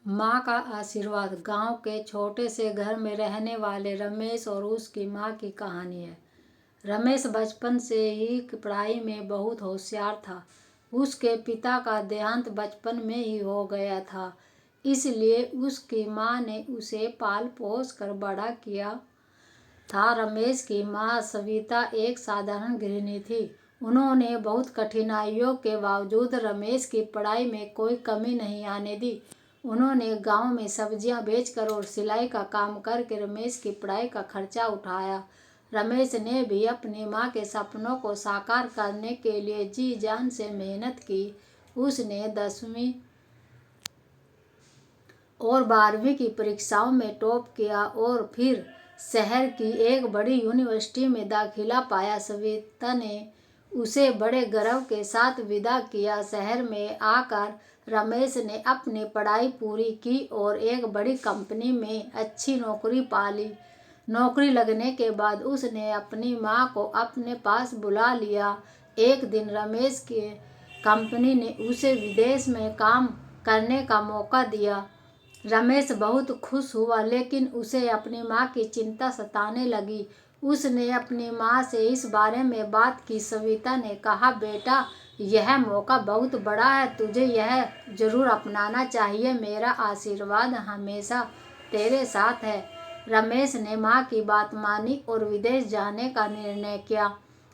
माँ का आशीर्वाद। गांव के छोटे से घर में रहने वाले रमेश और उसकी माँ की कहानी है। रमेश बचपन से ही पढ़ाई में बहुत होशियार था। उसके पिता का देहांत बचपन में ही हो गया था, इसलिए उसकी माँ ने उसे पाल पोस कर बड़ा किया था। रमेश की माँ सविता एक साधारण गृहिणी थी। उन्होंने बहुत कठिनाइयों के बावजूद रमेश की पढ़ाई में कोई कमी नहीं आने दी। उन्होंने गांव में सब्जियां बेचकर और सिलाई का काम करके रमेश की पढ़ाई का खर्चा उठाया। रमेश ने भी अपनी माँ के सपनों को साकार करने के लिए जी जान से मेहनत की। उसने 10वीं और 12वीं की परीक्षाओं में टॉप किया और फिर शहर की एक बड़ी यूनिवर्सिटी में दाखिला पाया। सविता ने उसे बड़े गर्व के साथ विदा किया। शहर में आकर रमेश ने अपनी पढ़ाई पूरी की और एक बड़ी कंपनी में अच्छी नौकरी पा ली। नौकरी लगने के बाद उसने अपनी माँ को अपने पास बुला लिया। एक दिन रमेश की कंपनी ने उसे विदेश में काम करने का मौका दिया। रमेश बहुत खुश हुआ, लेकिन उसे अपनी माँ की चिंता सताने लगी। उसने अपनी माँ से इस बारे में बात की। सविता ने कहा, बेटा, यह मौका बहुत बड़ा है, तुझे यह जरूर अपनाना चाहिए। मेरा आशीर्वाद हमेशा तेरे साथ है। रमेश ने माँ की बात मानी और विदेश जाने का निर्णय किया।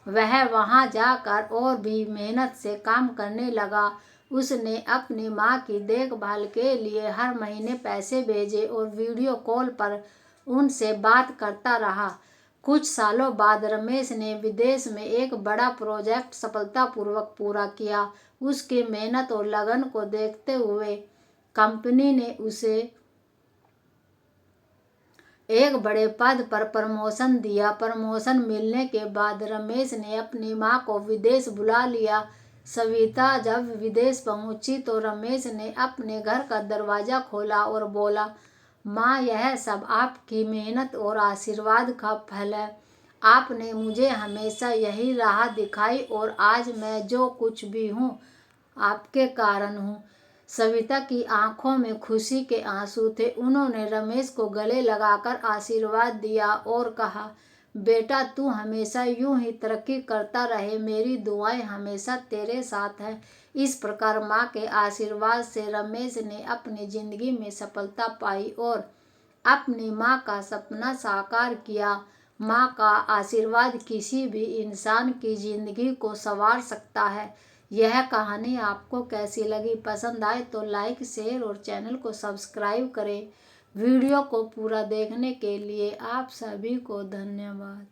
वह वहाँ जाकर और भी मेहनत से काम करने लगा। उसने अपनी माँ की देखभाल के लिए हर महीने पैसे भेजे और वीडियो कॉल पर उनसे बात करता रहा। कुछ सालों बाद रमेश ने विदेश में एक बड़ा प्रोजेक्ट सफलतापूर्वक पूरा किया। उसकी मेहनत और लगन को देखते हुए कंपनी ने उसे एक बड़े पद पर प्रमोशन दिया। प्रमोशन मिलने के बाद रमेश ने अपनी माँ को विदेश बुला लिया। सविता जब विदेश पहुंची तो रमेश ने अपने घर का दरवाजा खोला और बोला, माँ, यह सब आपकी मेहनत और आशीर्वाद का फल है। आपने मुझे हमेशा यही राह दिखाई और आज मैं जो कुछ भी हूँ आपके कारण हूँ। सविता की आंखों में खुशी के आंसू थे। उन्होंने रमेश को गले लगाकर आशीर्वाद दिया और कहा, बेटा, तू हमेशा यूं ही तरक्की करता रहे। मेरी दुआएं हमेशा तेरे साथ हैं। इस प्रकार माँ के आशीर्वाद से रमेश ने अपनी जिंदगी में सफलता पाई और अपनी माँ का सपना साकार किया। माँ का आशीर्वाद किसी भी इंसान की जिंदगी को संवार सकता है। यह कहानी आपको कैसी लगी? पसंद आए तो लाइक, शेयर और चैनल को सब्सक्राइब करें। वीडियो को पूरा देखने के लिए आप सभी को धन्यवाद।